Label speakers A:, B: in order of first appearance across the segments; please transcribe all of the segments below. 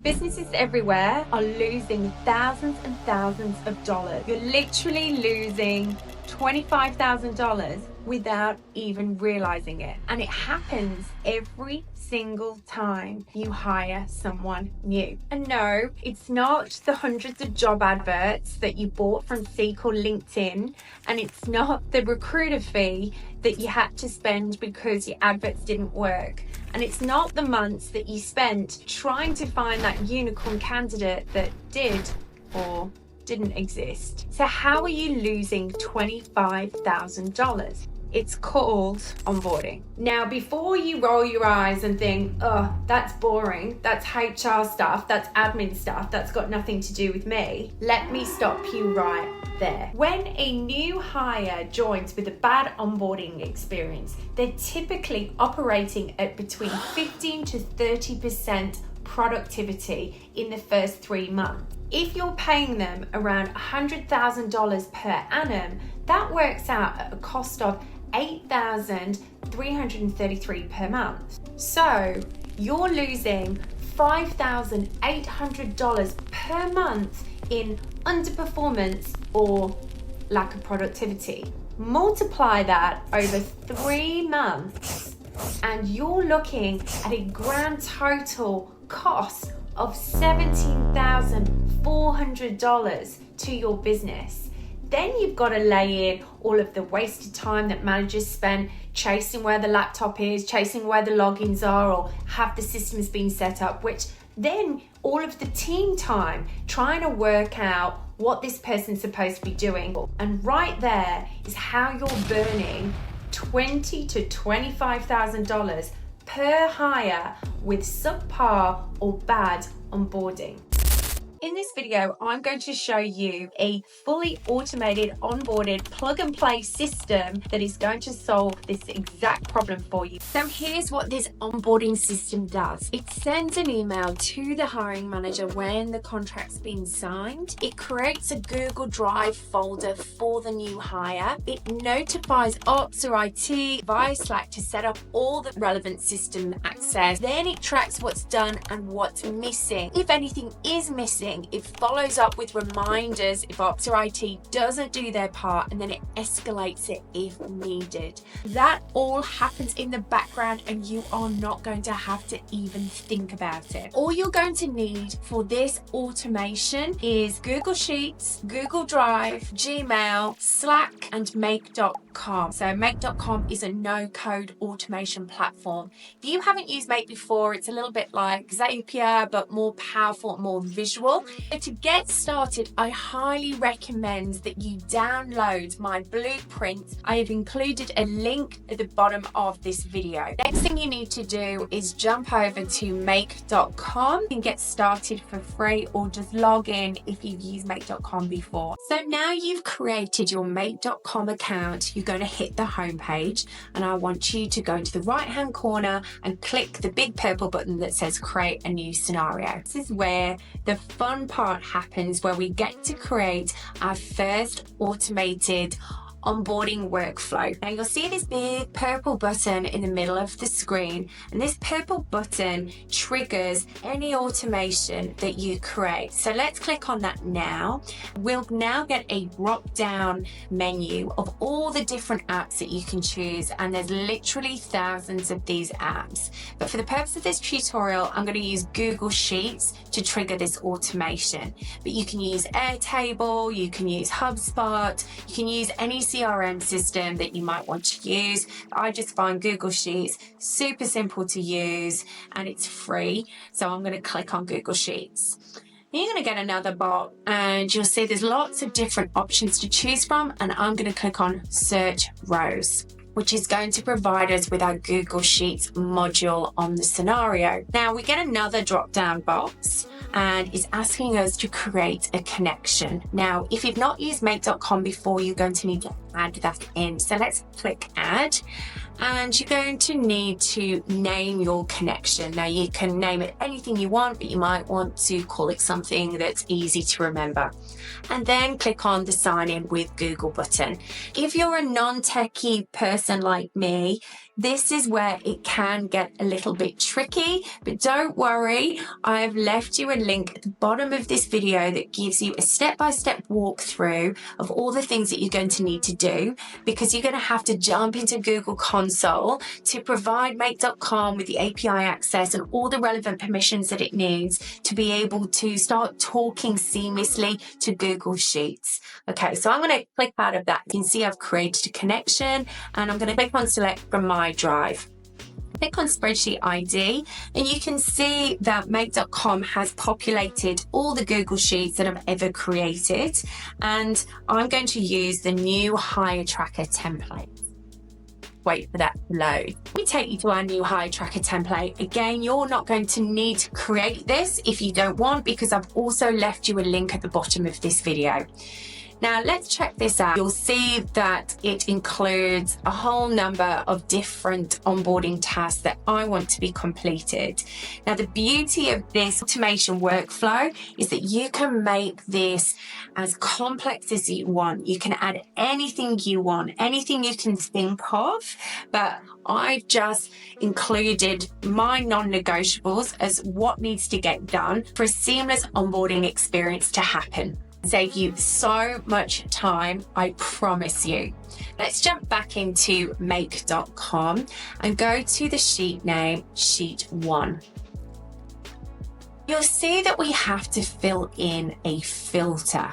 A: Businesses everywhere are losing thousands and thousands of dollars. You're literally losing $25,000 without even realizing it. And it happens every single time you hire someone new. And no, it's not the hundreds of job adverts that you bought from Seek or LinkedIn, and it's not the recruiter fee that you had to spend because your adverts didn't work. And it's not the months that you spent trying to find that unicorn candidate that did or didn't exist. So how are you losing $25,000? It's called onboarding. Now, before you roll your eyes and think, oh, that's boring, that's HR stuff, that's admin stuff, that's got nothing to do with me, let me stop you right there. When a new hire joins with a bad onboarding experience, they're typically operating at between 15 to 30% productivity in the first 3 months. If you're paying them around $100,000 per annum, that works out at a cost of $8,333 per month. So you're losing $5,800 per month in underperformance or lack of productivity. Multiply that over 3 months and you're looking at a grand total cost of $17,400 to your business. Then you've got to lay in all of the wasted time that managers spend chasing where the laptop is, chasing where the logins are, or have the systems been set up, which then all of the team time trying to work out what this person's supposed to be doing. And right there is how you're burning $20,000 to $25,000 per hire with subpar or bad onboarding. In this video, I'm going to show you a fully automated, onboarded, plug and play system that is going to solve this exact problem for you. So here's what this onboarding system does. It sends an email to the hiring manager when the contract's been signed. It creates a Google Drive folder for the new hire. It notifies ops or IT via Slack to set up all the relevant system access. Then it tracks what's done and what's missing. If anything is missing, it follows up with reminders if ops or IT doesn't do their part, and then it escalates it if needed. That all happens in the background and you are not going to have to even think about it. All you're going to need for this automation is Google Sheets, Google Drive, Gmail, Slack, and Make.com. So Make.com is a no-code automation platform. If you haven't used Make before, it's a little bit like Zapier, but more powerful, more visual. So to get started, I highly recommend that you download my blueprint. I have included a link at the bottom of this video. Next thing you need to do is jump over to Make.com and get started for free, or just log in if you've used Make.com before. So now you've created your Make.com account, you're going to hit the home page, and I want you to go into the right hand corner and click the big purple button that says create a new scenario. This is where the fun part happens, where we get to create our first automated onboarding workflow. Now you'll see this big purple button in the middle of the screen, and this purple button triggers any automation that you create. So let's click on that now. We'll now get a drop down menu of all the different apps that you can choose, and there's literally thousands of these apps. But for the purpose of this tutorial, I'm going to use Google Sheets to trigger this automation. But you can use Airtable, you can use HubSpot, you can use any CRM system that you might want to use. I just find Google Sheets super simple to use and it's free. So I'm going to click on Google Sheets. You're going to get another box and you'll see there's lots of different options to choose from, and I'm going to click on Search Rows, which is going to provide us with our Google Sheets module on the scenario. Now we get another drop-down box and it's asking us to create a connection. Now, if you've not used Make.com before, you're going to need to add that in. So let's click Add, and you're going to need to name your connection. Now you can name it anything you want, but you might want to call it something that's easy to remember. And then click on the sign in with Google button. If you're a non-techie person like me, This is where it can get a little bit tricky, but don't worry. I've left you a link at the bottom of this video that gives you a step-by-step walkthrough of all the things that you're going to need to do, because you're going to have to jump into Google Console to provide Make.com with the API access and all the relevant permissions that it needs to be able to start talking seamlessly to Google Sheets. Okay, so I'm going to click out of that. You can see I've created a connection, and I'm going to click on select from my drive. Click on spreadsheet ID, and you can see that Make.com has populated all the Google Sheets that I've ever created, and I'm going to use the new hire tracker template. Wait for that to load. We take you to our new hire tracker template. Again, you're not going to need to create this if you don't want, because I've also left you a link at the bottom of this video. Now let's check this out. You'll see that it includes a whole number of different onboarding tasks that I want to be completed. Now the beauty of this automation workflow is that you can make this as complex as you want. You can add anything you want, anything you can think of, but I've just included my non-negotiables as what needs to get done for a seamless onboarding experience to happen. Save you so much time, I promise you. Let's jump back into Make.com and go to the sheet name, Sheet 1. You'll see that we have to fill in a filter.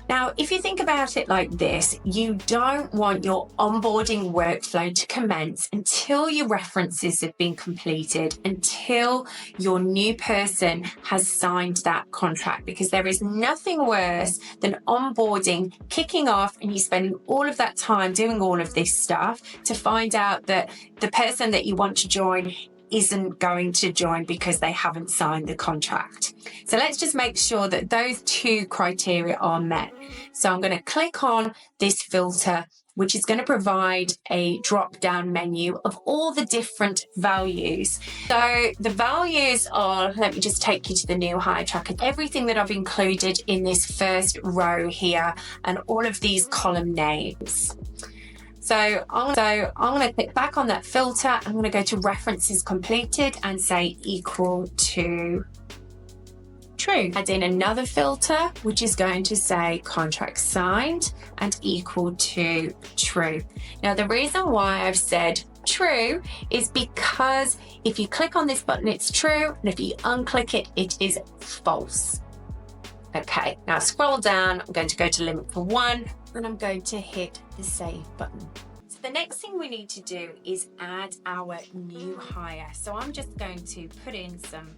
A: Now, if you think about it like this, you don't want your onboarding workflow to commence until your references have been completed, until your new person has signed that contract, because there is nothing worse than onboarding kicking off and you spending all of that time doing all of this stuff to find out that the person that you want to join isn't going to join because they haven't signed the contract. So let's just make sure that those two criteria are met. So I'm going to click on this filter, which is going to provide a drop-down menu of all the different values. So the values are, let me just take you to the new hire tracker, everything that I've included in this first row here and all of these column names. So I'm going to click back on that filter. I'm going to go to references completed and say equal to true. Add in another filter, which is going to say contract signed and equal to true. Now, the reason why I've said true is because if you click on this button, it's true. And if you unclick it, it is false. Okay, now scroll down. I'm going to go to limit for 1 and I'm going to hit the save button. So the next thing we need to do is add our new hire. So I'm just going to put in some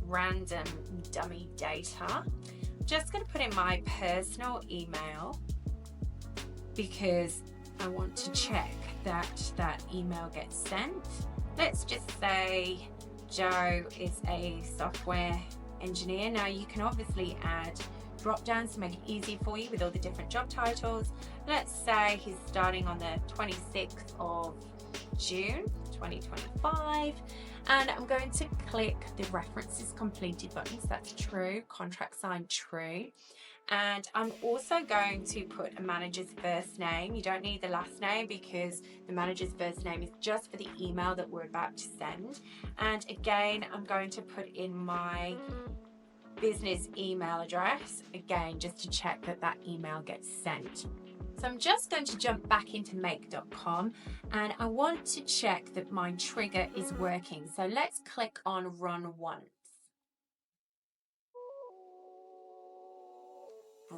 A: random dummy data. I'm just going to put in my personal email because I want to check that that email gets sent. Let's just say Joe is a software engineer. Now you can obviously add drop downs to make it easy for you with all the different job titles. Let's say he's starting on the 26th of June 2025, and I'm going to click the references completed button. So that's true, contract signed true. And I'm also going to put a manager's first name. You don't need the last name because the manager's first name is just for the email that we're about to send. And again, I'm going to put in my business email address, again, just to check that that email gets sent. So I'm just going to jump back into Make.com and I want to check that my trigger is working. So let's click on Run Once.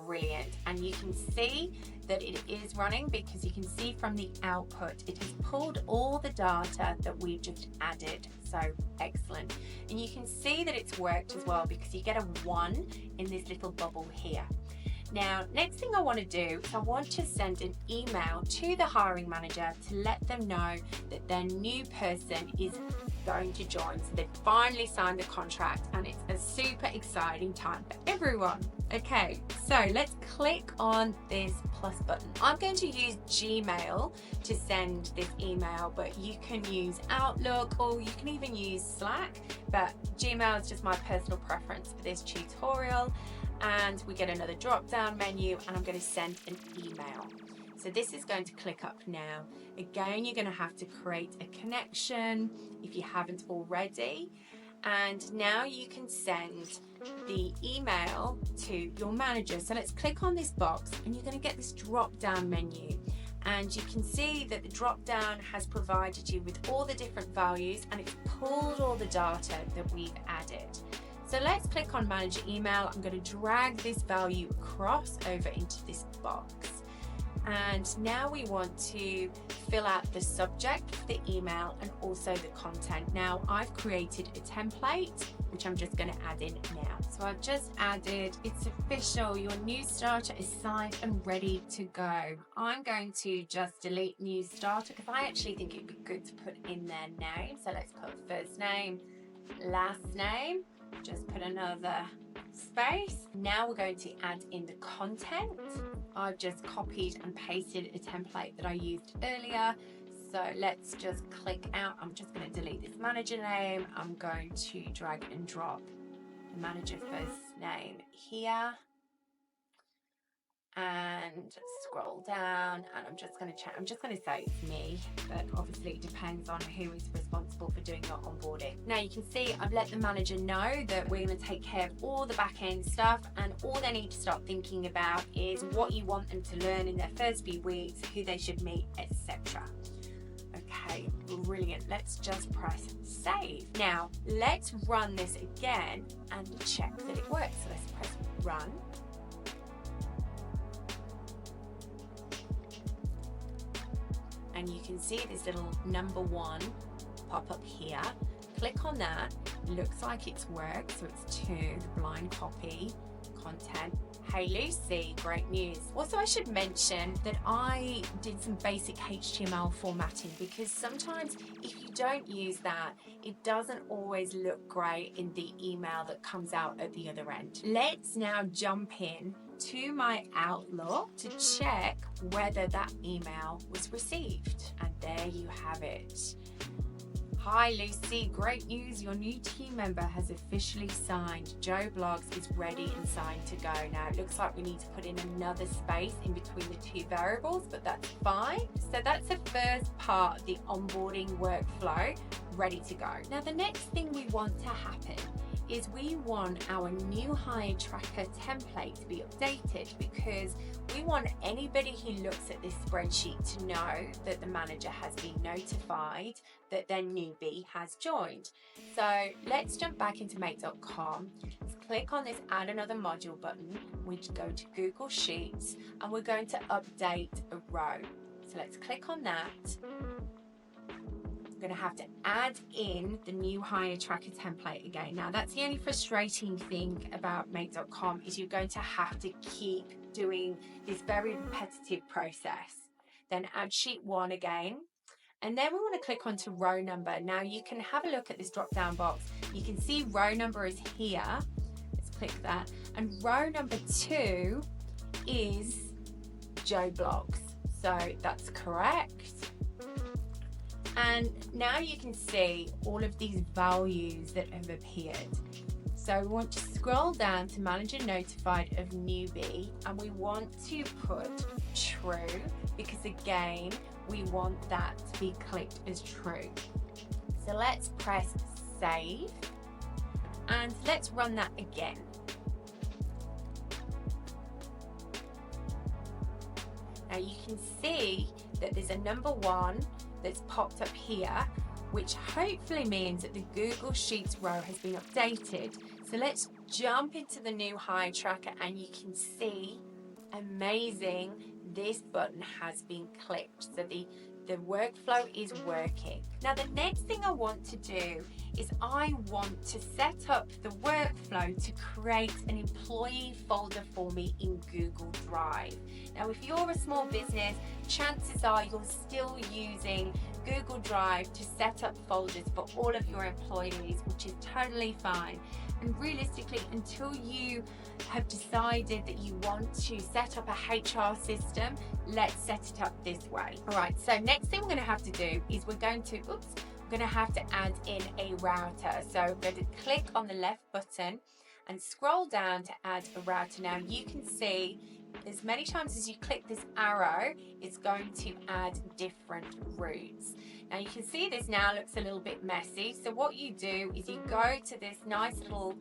A: Brilliant. And you can see that it is running because you can see from the output it has pulled all the data that we've just added. So excellent. And you can see that it's worked as well because you get a 1 in this little bubble here. Now, next thing I want to do is I want to send an email to the hiring manager to let them know that their new person is going to join. So they've finally signed the contract and it's a super exciting time for everyone. Okay, so let's click on this plus button. I'm going to use Gmail to send this email, but you can use Outlook or you can even use Slack, but Gmail is just my personal preference for this tutorial. And we get another drop down menu and I'm going to send an email. So this is going to click up now. Again, you're going to have to create a connection if you haven't already. And now you can send the email to your manager. So let's click on this box and you're going to get this drop down menu. And you can see that the drop down has provided you with all the different values and it's pulled all the data that we've added. So let's click on manage email. I'm going to drag this value across over into this box. And now we want to fill out the subject for the email and also the content. Now I've created a template, which I'm just going to add in now. So I've just added, it's official, your new starter is signed and ready to go. I'm going to just delete new starter because I actually think it'd be good to put in their name. So let's put first name, last name, just put another space. Now we're going to add in the content. I've just copied and pasted a template that I used earlier. So let's just click out. I'm just going to delete this manager name. I'm going to drag and drop the manager first name here and scroll down, and I'm just going to check. I'm just going to say it's me, but obviously it depends on who is responsible for doing your onboarding. Now you can see I've let the manager know that we're going to take care of all the back end stuff, and all they need to start thinking about is what you want them to learn in their first few weeks, who they should meet, etc. Okay, brilliant. Let's just press save. Now let's run this again and check that it works. So let's press run. And you can see this little number 1 pop up here. Click on that. Looks like it's worked. So it's 2, the blind copy, content. Hey Lucy, great news. Also, I should mention that I did some basic HTML formatting because sometimes if you don't use that, it doesn't always look great in the email that comes out at the other end. Let's now jump in to my Outlook to check whether that email was received. And there you have it. Hi Lucy, great news. Your new team member has officially signed. Joe Blogs is ready and signed to go. Now it looks like we need to put in another space in between the 2 variables, but that's fine. So that's the first part of the onboarding workflow ready to go. Now the next thing we want to happen is we want our new hire tracker template to be updated, because we want anybody who looks at this spreadsheet to know that the manager has been notified that their newbie has joined. So let's jump back into make.com. Let's click on this add another module button. We go to Google Sheets and we're going to update a row. So let's click on that. Going to have to add in the new hire tracker template again. Now that's the only frustrating thing about make.com is you're going to have to keep doing this very repetitive process. Then add sheet 1 again, and then we want to click onto row number. Now you can have a look at this drop down box. You can see row number is here. Let's click that, and row number 2 is Joe Blogs, so that's correct. And now you can see all of these values that have appeared. So we want to scroll down to manager notified of newbie, and we want to put true, because again, we want that to be clicked as true. So let's press save and let's run that again. Now you can see that there's a number 1 that's popped up here, which hopefully means that the Google Sheets row has been updated. So let's jump into the new hire tracker, and you can see, amazing, this button has been clicked. So the workflow is working. Now the next thing I want to do is I want to set up the workflow to create an employee folder for me in Google Drive. Now if you're a small business, chances are you're still using Google Drive to set up folders for all of your employees, which is totally fine. And realistically, until you have decided that you want to set up a HR system, let's set it up this way. All right, so next thing we're going to have to do is we're going to have to add in a router. So I'm going to click on the left button and scroll down to add a router. Now you can see as many times as you click this arrow, it's going to add different routes. Now you can see this now looks a little bit messy. So what you do is you go to this nice little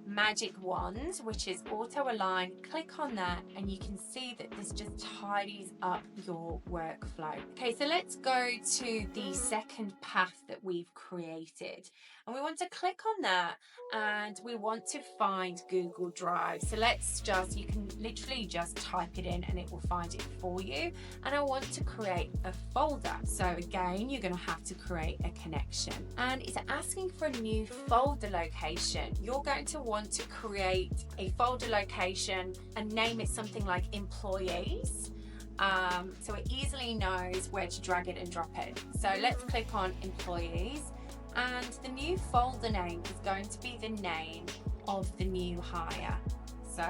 A: magic wand, which is auto align, click on that, and you can see that this just tidies up your workflow. Okay, so let's go to the second path that we've created, and we want to click on that, and we want to find Google Drive. So you can literally just type it in and it will find it for you. And I want to create a folder. So again, you're going to have to create a connection, and it's asking for a new folder location. You're going to want to create a folder location and name it something like employees, so it easily knows where to drag it and drop it. So let's click on employees, and the new folder name is going to be the name of the new hire. So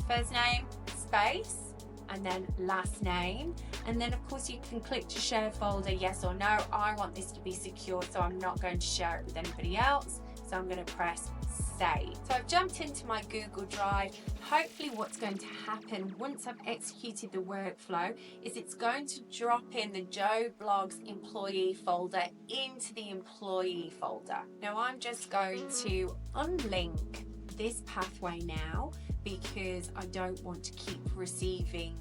A: first name, space, and then last name. And then of course you can click to share folder, yes or no. I want this to be secure, so I'm not going to share it with anybody else. So I'm going to press save. So I've jumped into my Google Drive. Hopefully what's going to happen once I've executed the workflow is it's going to drop in the Joe Blogs employee folder into the employee folder. Now I'm just going to unlink this pathway now because I don't want to keep receiving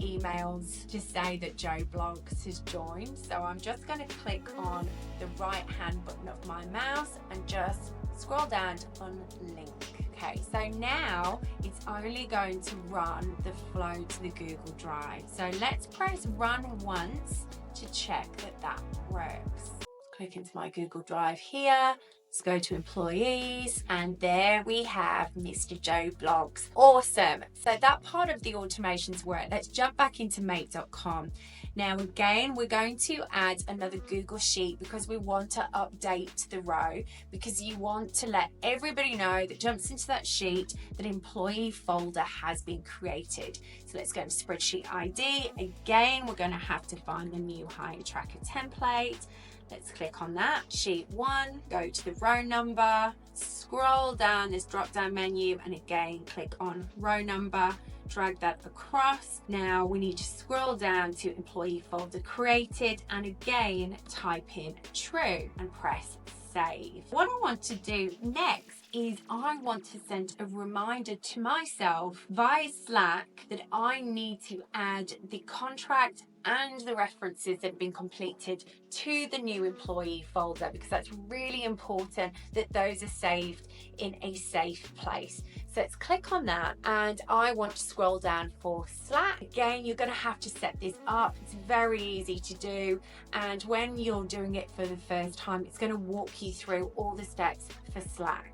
A: emails to say that Joe Blogs has joined. So I'm just going to click on the right hand button of my mouse and just scroll down to unlink. Okay, so now it's only going to run the flow to the Google Drive. So let's press run once to check that that works. Click into my Google Drive here. Let's go to employees, and there we have Mr. Joe Blogs. Awesome. So that part of the automations work. Let's jump back into Make.com. Now again, we're going to add another Google Sheet because we want to update the row, because you want to let everybody know that jumps into that sheet that employee folder has been created. So let's go to spreadsheet ID. Again, we're going to have to find the new hire tracker template. Let's click on that, sheet 1, go to the row number, scroll down this drop down menu, and again click on row number, drag that across. Now we need to scroll down to employee folder created, and again type in true and press save. What I want to do next is I want to send a reminder to myself via Slack that I need to add the contract and the references that have been completed to the new employee folder, because that's really important that those are saved in a safe place. So let's click on that, and I want to scroll down for Slack. Again, you're going to have to set this up. It's very easy to do, and when you're doing it for the first time, it's going to walk you through all the steps for Slack.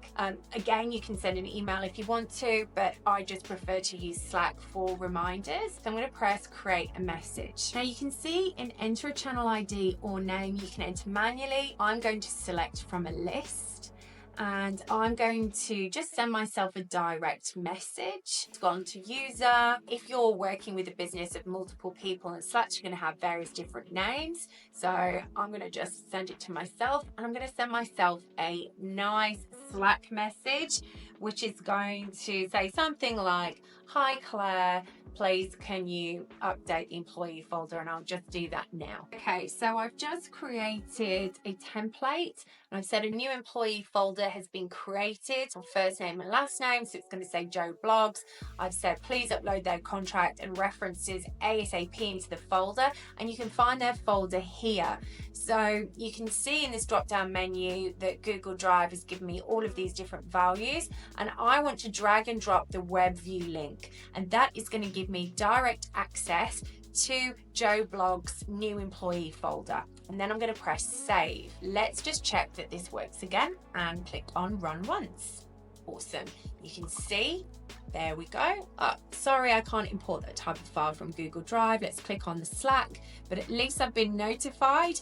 A: Again, you can send an email if you want to, but I just prefer to use Slack for reminders. So I'm going to press create a message. Now you can see in enter a channel ID or name, you can enter manually. I'm going to select from a list, and I'm going to just send myself a direct message. It's gone to user. If you're working with a business of multiple people in Slack, you're going to have various different names. So I'm going to just send it to myself, and I'm going to send myself a nice Slack message, which is going to say something like, hi Claire, please can you update the employee folder, and I'll just do that now. Okay, so I've just created a template, and I've said a new employee folder has been created, first name and last name, so it's going to say Joe Blogs. I've said please upload their contract and references ASAP into the folder, and you can find their folder here. So you can see in this drop down menu that Google Drive has given me all of these different values, and I want to drag and drop the web view link, and that is going to give me direct access to Joe Blogs' new employee folder. And then I'm going to press save. Let's just check that this works again and click on run once. Awesome. You can see, there we go. Oh, sorry, I can't import that type of file from Google Drive. Let's click on the Slack, but at least I've been notified.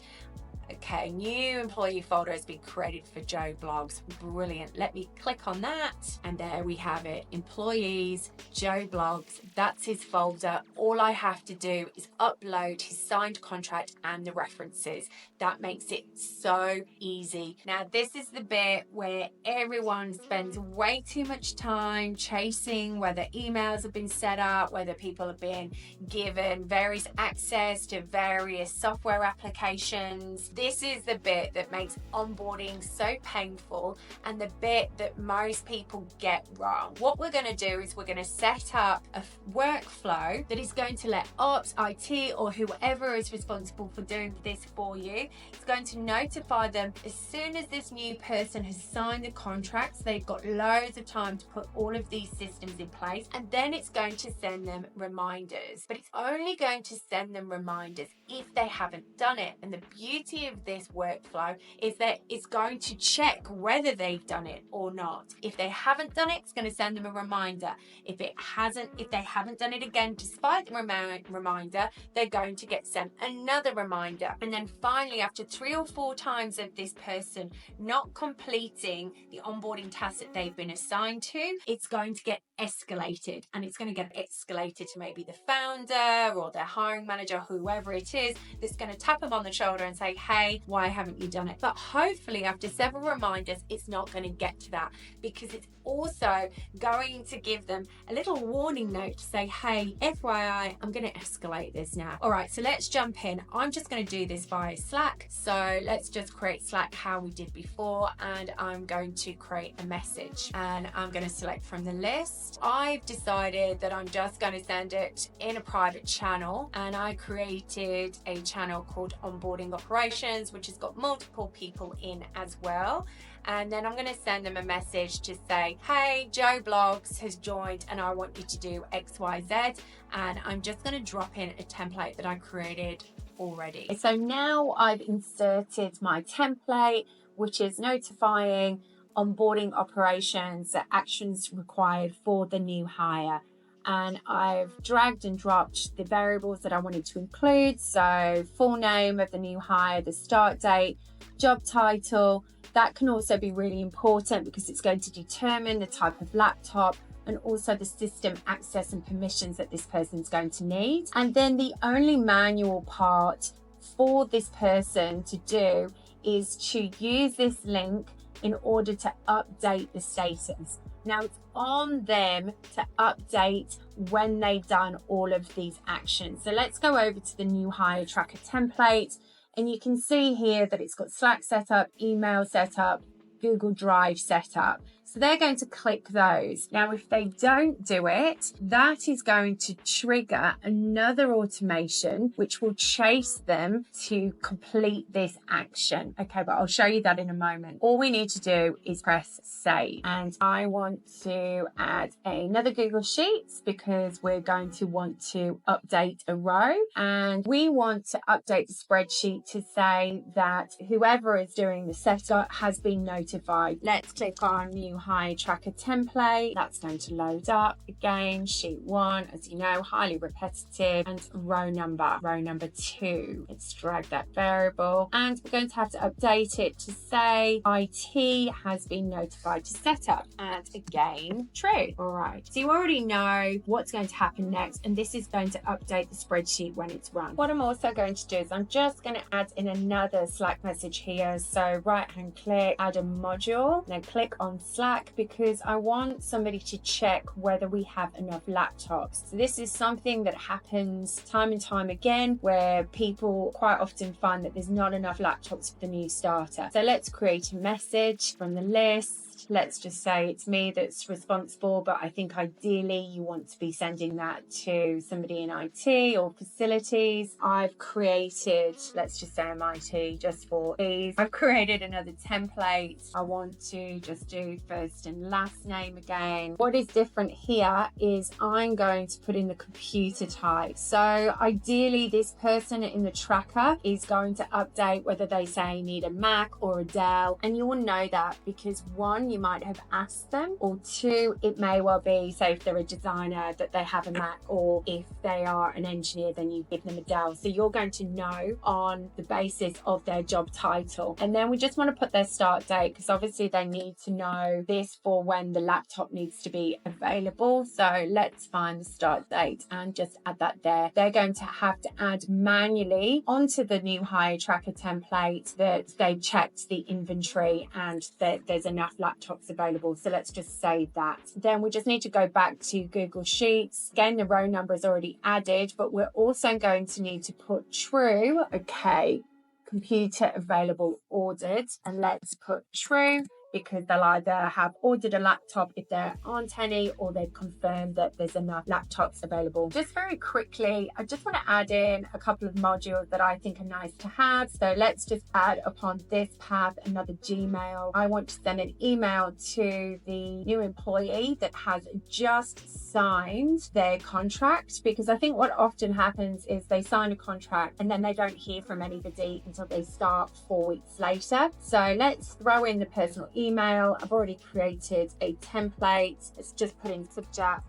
A: Okay, new employee folder has been created for Joe Blogs. Brilliant. Let me click on that. And there we have it. Employees, Joe Blogs. That's his folder. All I have to do is upload his signed contract and the references. That makes it so easy. Now, this is the bit where everyone spends way too much time chasing whether emails have been set up, whether people have been given various access to various software applications. This is the bit that makes onboarding so painful and the bit that most people get wrong. What we're going to do is we're going to set up a workflow that is going to let ops, IT, or whoever is responsible for doing this for you, it's going to notify them as soon as this new person has signed the contracts. They've got loads of time to put all of these systems in place, and then it's going to send them reminders. But it's only going to send them reminders if they haven't done it. And the beauty of this workflow is that it's going to check whether they've done it or not. If they haven't done it, it's going to send them a reminder. If they haven't done it again despite the reminder, they're going to get sent another reminder. And then finally, after 3 or 4 times of this person not completing the onboarding task that they've been assigned to, it's going to get escalated, and it's going to get escalated to maybe the founder or their hiring manager, whoever it is, that's going to tap them on the shoulder and say, hey, why haven't you done it? But hopefully after several reminders, it's not going to get to that, because it's also going to give them a little warning note to say, hey, FYI, I'm going to escalate this now. All right, so let's jump in. I'm just going to do this via Slack. So let's just create Slack how we did before, and I'm going to create a message, and I'm going to select from the list. I've decided that I'm just going to send it in a private channel, and I created a channel called Onboarding Operations, which has got multiple people in as well. And then I'm going to send them a message to say, hey, Joe Blogs has joined and I want you to do XYZ. And I'm just going to drop in a template that I created already. So now I've inserted my template, which is notifying onboarding operations, actions required for the new hire. And I've dragged and dropped the variables that I wanted to include. So full name of the new hire, the start date, job title. That can also be really important because it's going to determine the type of laptop and also the system access and permissions that this person's going to need. And then the only manual part for this person to do is to use this link in order to update the status. Now it's on them to update when they've done all of these actions. So let's go over to the new hire tracker template, and you can see here that it's got Slack setup, email setup, Google Drive setup. So they're going to click those. Now, if they don't do it, that is going to trigger another automation, which will chase them to complete this action. Okay, but I'll show you that in a moment. All we need to do is press save. And I want to add another Google Sheets because we're going to want to update a row. And we want to update the spreadsheet to say that whoever is doing the setup has been notified. Let's click on new hire tracker template. That's going to load up again. Sheet 1, as you know, highly repetitive, and row number 2. Let's drag that variable, and we're going to have to update it to say IT has been notified to set up, and again true. All right, so you already know what's going to happen next, and this is going to update the spreadsheet when it's run. What I'm also going to do is I'm just going to add in another Slack message here. So right hand click, add a module, then click on Slack, because I want somebody to check whether we have enough laptops. So this is something that happens time and time again, where people quite often find that there's not enough laptops for the new starter. So let's create a message from the list. Let's just say it's me that's responsible, but I think ideally you want to be sending that to somebody in IT or facilities. I've created, let's just say I'm IT just for ease. I've created another template. I want to just do first and last name again. What is different here is I'm going to put in the computer type. So ideally this person in the tracker is going to update whether they say need a Mac or a Dell, and you will know that because once
B: one, you might have asked them, or two, it may well be, so if they're a designer, that they have a Mac, or if they are an engineer, then you give them a Dell. So you're going to know on the basis of their job title. And then we just want to put their start date, because obviously they need to know this for when the laptop needs to be available. So let's find the start date and just add that there. They're going to have to add manually onto the new hire tracker template that they checked the inventory and that there's enough laptops available. So let's just save that. Then we just need to go back to Google Sheets. Again, the row number is already added, but we're also going to need to put true. Okay, computer available ordered, and let's put true, because they'll either have ordered a laptop if there aren't any, or they've confirmed that there's enough laptops available. Just very quickly, I just want to add in a couple of modules that I think are nice to have. So let's just add upon this path another Gmail. I want to send an email to the new employee that has just signed their contract, because I think what often happens is they sign a contract and then they don't hear from anybody until they start 4 weeks later. So let's throw in the personal email. I've already created a template. Let's just put in subject,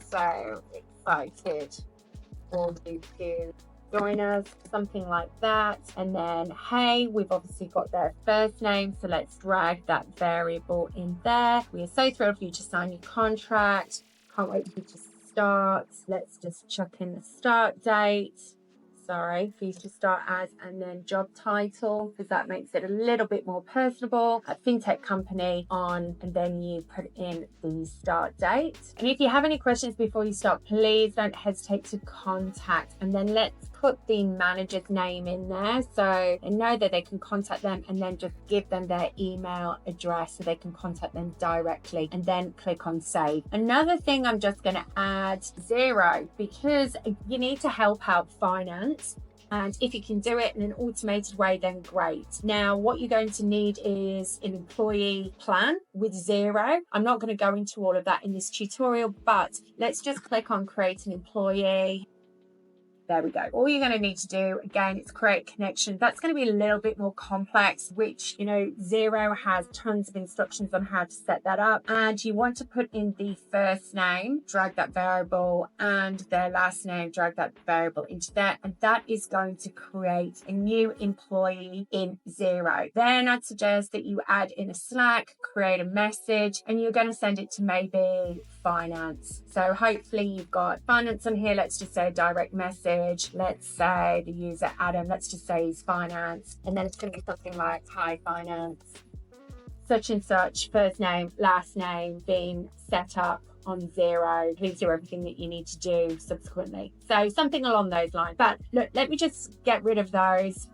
B: so excited for you to join us, something like that. And then, hey, we've obviously got their first name, so let's drag that variable in there. We are so thrilled for you to sign your contract. Can't wait for you to start. Let's just chuck in the start date. Sorry, for you to start as, and then job title, because that makes it a little bit more personable. A fintech company on, and then you put in the start date. And if you have any questions before you start, please don't hesitate to contact. And then let's put the manager's name in there so they know that they can contact them, and then just give them their email address so they can contact them directly, and then click on save. Another thing, I'm just going to add Xero, because you need to help out finance. And if you can do it in an automated way, then great. Now, what you're going to need is an employee plan with Xero. I'm not going to go into all of that in this tutorial, but let's just click on create an employee. There we go. All you're going to need to do, again, is create connection. That's going to be a little bit more complex, which, Xero has tons of instructions on how to set that up. And you want to put in the first name, drag that variable, and their last name, drag that variable into there. And that is going to create a new employee in Xero. Then I'd suggest that you add in a Slack, create a message, and you're going to send it to maybe finance. So hopefully you've got finance on here. Let's just say a direct message. Let's say the user Adam, let's just say he's finance, and then it's going to be something like, hi finance, such and such, first name, last name being set up on Xero. Please do everything that you need to do subsequently. So something along those lines. But look, let me just get rid of those.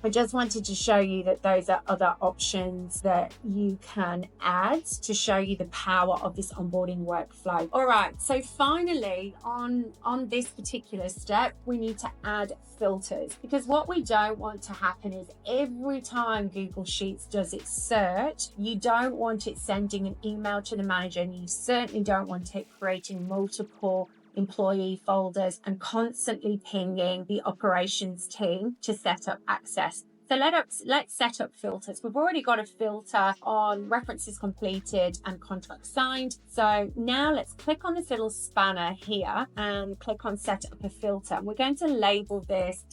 B: I just wanted to show you that those are other options that you can add to show you the power of this onboarding workflow. All right, so finally on this particular step, we need to add filters, because what we don't want to happen is every time Google Sheets does its search, you don't want it sending an email to the manager, and you certainly don't want it creating multiple employee folders and constantly pinging the operations team to set up access. So let's set up filters. We've already got a filter on references completed and contracts signed. So now let's click on this little spanner here and click on set up a filter. We're going to label this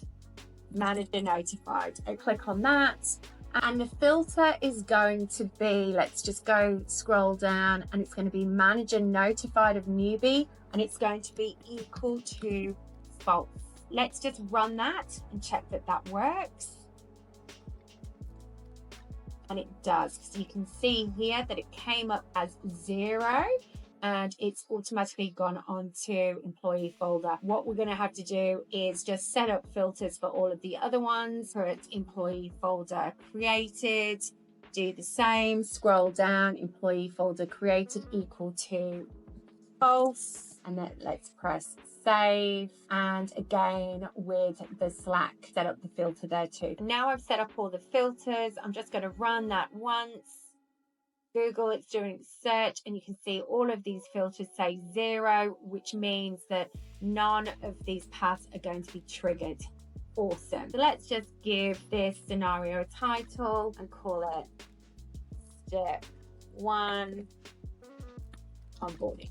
B: manager notified. I click on that. And the filter is going to be, let's just go scroll down, and it's going to be manager notified of newbie, and it's going to be equal to false. Let's just run that and check that that works. And it does. So you can see here that it came up as 0. And it's automatically gone onto employee folder. What we're going to have to do is just set up filters for all of the other ones. Put employee folder created, do the same, scroll down, employee folder created equal to false, and then let's press save. And again, with the Slack, set up the filter there too. Now I've set up all the filters. I'm just going to run that once. Google, it's doing search, and you can see all of these filters say 0, which means that none of these paths are going to be triggered. Awesome. So let's just give this scenario a title and call it step one, onboarding.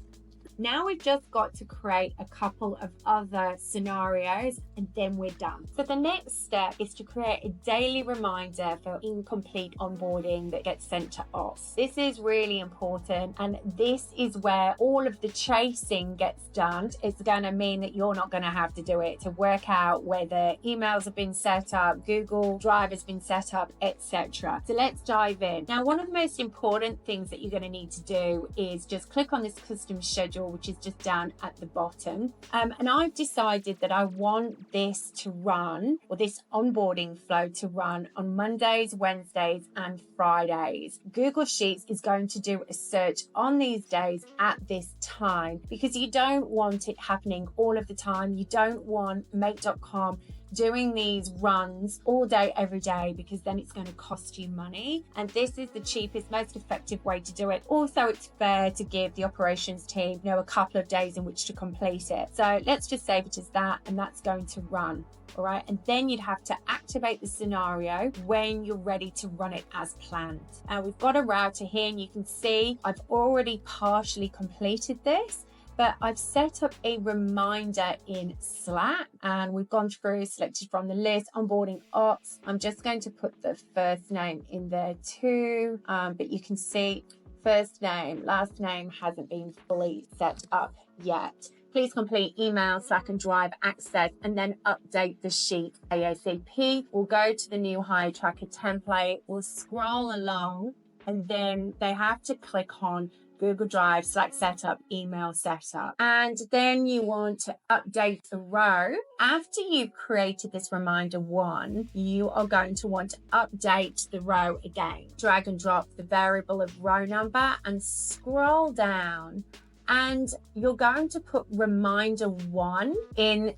B: Now we've just got to create a couple of other scenarios and then we're done. So the next step is to create a daily reminder for incomplete onboarding that gets sent to us. This is really important, and this is where all of the chasing gets done. It's going to mean that you're not going to have to do it to work out whether emails have been set up, Google Drive has been set up, etc. So let's dive in. Now, one of the most important things that you're going to need to do is just click on this custom schedule, which is just down at the bottom. And I've decided that I want this to run, or this onboarding flow to run on Mondays, Wednesdays, and Fridays. Google Sheets is going to do a search on these days at this time because you don't want it happening all of the time. You don't want Make.com doing these runs all day, every day, because then it's going to cost you money. And this is the cheapest, most effective way to do it. Also, it's fair to give the operations team, a couple of days in which to complete it. So let's just save it as that, and that's going to run. All right. And then you'd have to activate the scenario when you're ready to run it as planned. We've got a router here, and you can see I've already partially completed this. But I've set up a reminder in Slack, and we've gone through, selected from the list, onboarding ops. I'm just going to put the first name in there too, but you can see first name, last name hasn't been fully set up yet. Please complete email, Slack and Drive access, and then update the sheet ASAP. We'll go to the new hire tracker template. We'll scroll along, and then they have to click on Google Drive, Slack setup, email setup. And then you want to update the row. After you've created this reminder one, you are going to want to update the row again. Drag and drop the variable of row number and scroll down. And you're going to put reminder one in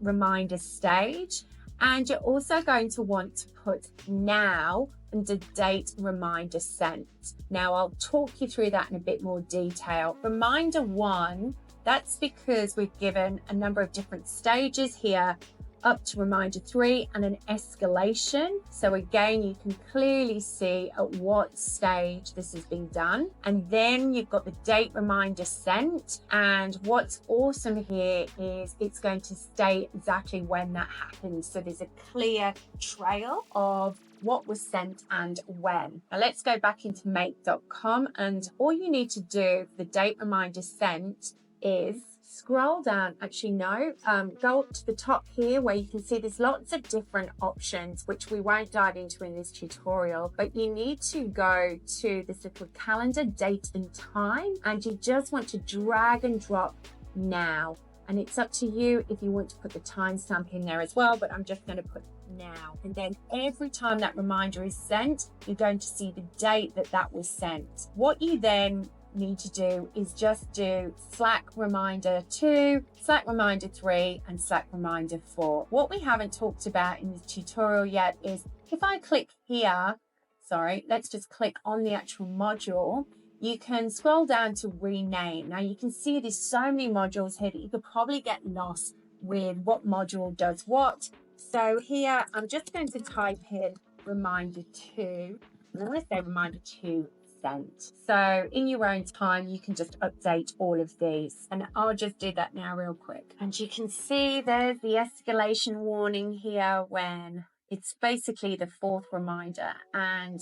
B: reminder stage. And you're also going to want to put now under date reminder sent. Now I'll talk you through that in a bit more detail. Reminder one, that's because we've given a number of different stages here up to reminder three and an escalation. So again, you can clearly see at what stage this has been done. And then you've got the date reminder sent. And what's awesome here is it's going to state exactly when that happened. So there's a clear trail of what was sent and when. Now let's go back into Make.com, and all you need to do for the date reminder sent is scroll down, go up to the top here where you can see there's lots of different options, which we won't dive into in this tutorial, but you need to go to this little calendar, date and time, and you just want to drag and drop now. And it's up to you if you want to put the timestamp in there as well, but I'm just going to put now. And then every time that reminder is sent, you're going to see the date that was sent. What you then need to do is just do Slack reminder 2, Slack reminder 3, and Slack reminder 4. What we haven't talked about in this tutorial yet is if I click here, let's just click on the actual module. You can scroll down to rename. Now you can see there's so many modules here that you could probably get lost with what module does what. So here, I'm just going to type in reminder 2. I'm going to say reminder 2 sent. So in your own time, you can just update all of these. And I'll just do that now real quick. And you can see there's the escalation warning here when it's basically the fourth reminder. And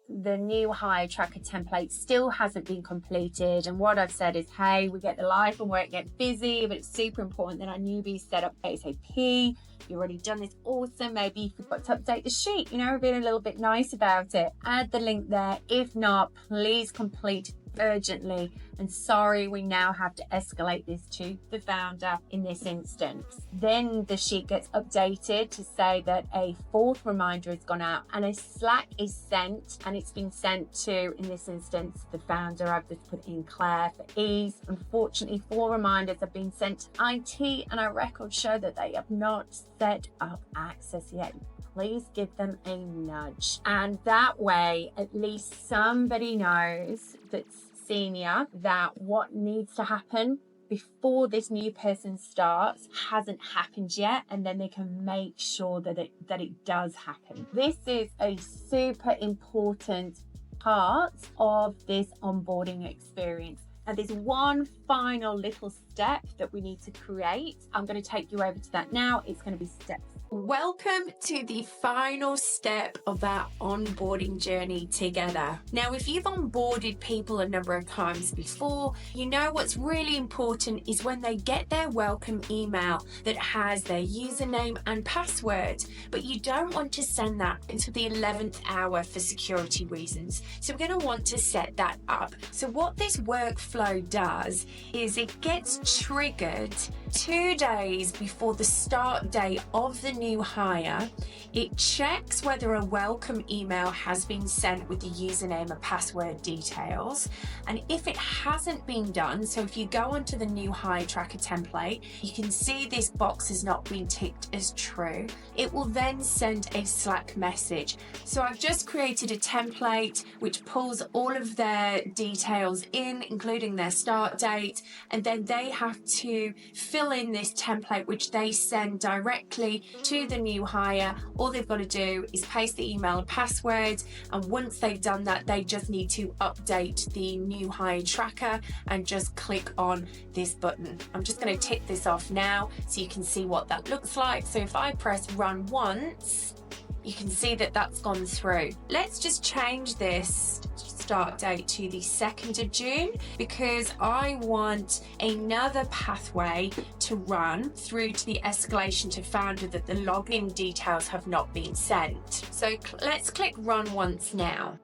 B: the new hire tracker template still hasn't been completed. And what I've said is, hey, we get the life and work get busy, but it's super important that our newbies set up ASAP. You've already done this, awesome. Maybe you forgot to update the sheet, we're being a little bit nice about it. Add the link there. If not, please complete urgently. And sorry, we now have to escalate this to the founder in this instance. Then the sheet gets updated to say that a fourth reminder has gone out and a Slack is sent, and it's been sent to, in this instance, the founder. I've just put in Claire for ease. Unfortunately, 4 reminders have been sent to IT, and our records show that they have not set up access yet. Please give them a nudge. And that way, at least somebody knows that's senior that what needs to happen before this new person starts hasn't happened yet, and then they can make sure that it does happen. This is a super important part of this onboarding experience. Now, there's one final little step that we need to create. I'm going to take you over to that now. It's going to be step 4.
A: Welcome to the final step of that onboarding journey together. Now, if you've onboarded people a number of times before, you know what's really important is when they get their welcome email that has their username and password, but you don't want to send that until the 11th hour for security reasons. So we're going to want to set that up. So what this workflow does is it gets triggered 2 days before the start date of the new hire. It checks whether a welcome email has been sent with the username and password details. And if it hasn't been done, so if you go onto the new hire tracker template, you can see this box has not been ticked as true. It will then send a Slack message. So I've just created a template which pulls all of their details in, including their start date, and then they have to fill in this template which they send directly to the new hire. All they've got to do is paste the email and password, and once they've done that, they just need to update the new hire tracker and just click on this button. I'm just going to tick this off now so you can see what that looks like. So if I press run once, you can see that that's gone through. Let's just change this start date to the 2nd of June because I want another pathway to run through to the escalation to founder that the login details have not been sent. So let's click run once now.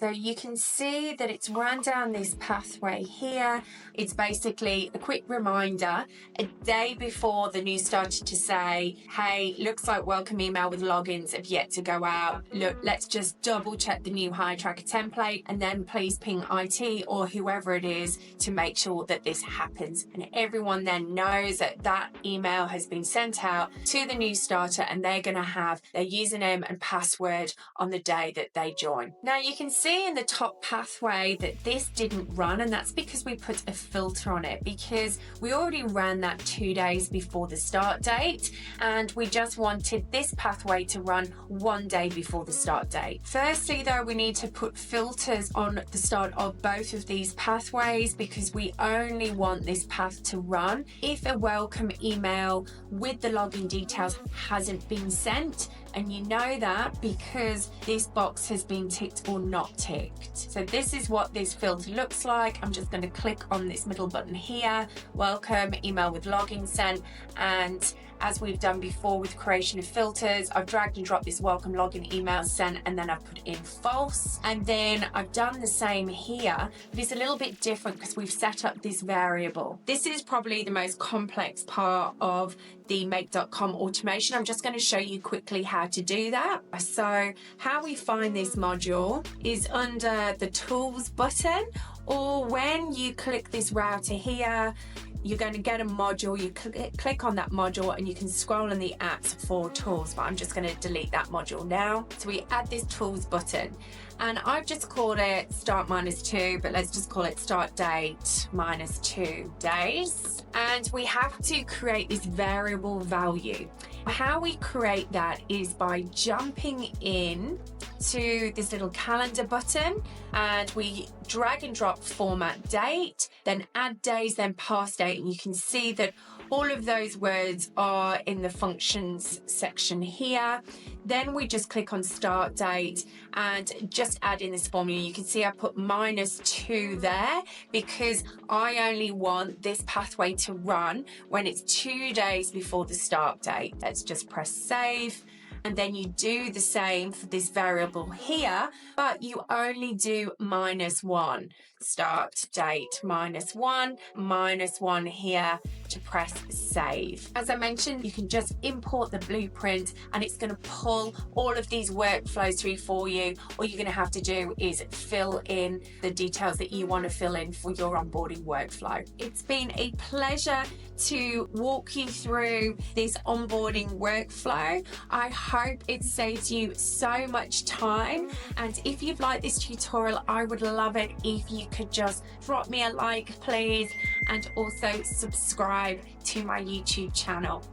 A: So you can see that it's run down this pathway here. It's basically a quick reminder a day before the new starter to say, hey, looks like welcome email with logins have yet to go out. Look, let's just double check the new hire tracker template and then please ping IT or whoever it is to make sure that this happens. And everyone then knows that that email has been sent out to the new starter and they're going to have their username and password on the day that they join. Now you can see in the top pathway that this didn't run, and that's because we put a filter on it because we already ran that 2 days before the start date and we just wanted this pathway to run 1 day before the start date. Firstly though, we need to put filters on the start of both of these pathways because we only want this path to run if a welcome email with the login details hasn't been sent. And you know that because this box has been ticked or not ticked. So this is what this filter looks like. I'm just going to click on this middle button here, welcome email with login sent, and as we've done before with creation of filters, I've dragged and dropped this welcome login email sent and then I've put in false. And then I've done the same here, but it's a little bit different because we've set up this variable. This is probably the most complex part of the make.com automation. I'm just going to show you quickly how to do that. So how we find this module is under the tools button, or when you click this router here, you're going to get a module. You click on that module and you can scroll in the apps for tools, but I'm just going to delete that module now. So we add this tools button and I've just called it start -2, but let's just call it start date -2 days. And we have to create this variable value. How we create that is by jumping in to this little calendar button and we drag and drop format date, then add days, then past date, and you can see that all of those words are in the functions section here. Then we just click on start date and just add in this formula. You can see I put -2 there because I only want this pathway to run when it's 2 days before the start date. Let's just press save. And then you do the same for this variable here, but you only do -1. Start date -1 here to press save. As I mentioned, you can just import the blueprint and it's going to pull all of these workflows through for you. All you're going to have to do is fill in the details that you want to fill in for your onboarding workflow. It's been a pleasure to walk you through this onboarding workflow. I hope it saves you so much time, and if you've liked this tutorial, I would love it if you could just drop me a like please, and also subscribe to my YouTube channel.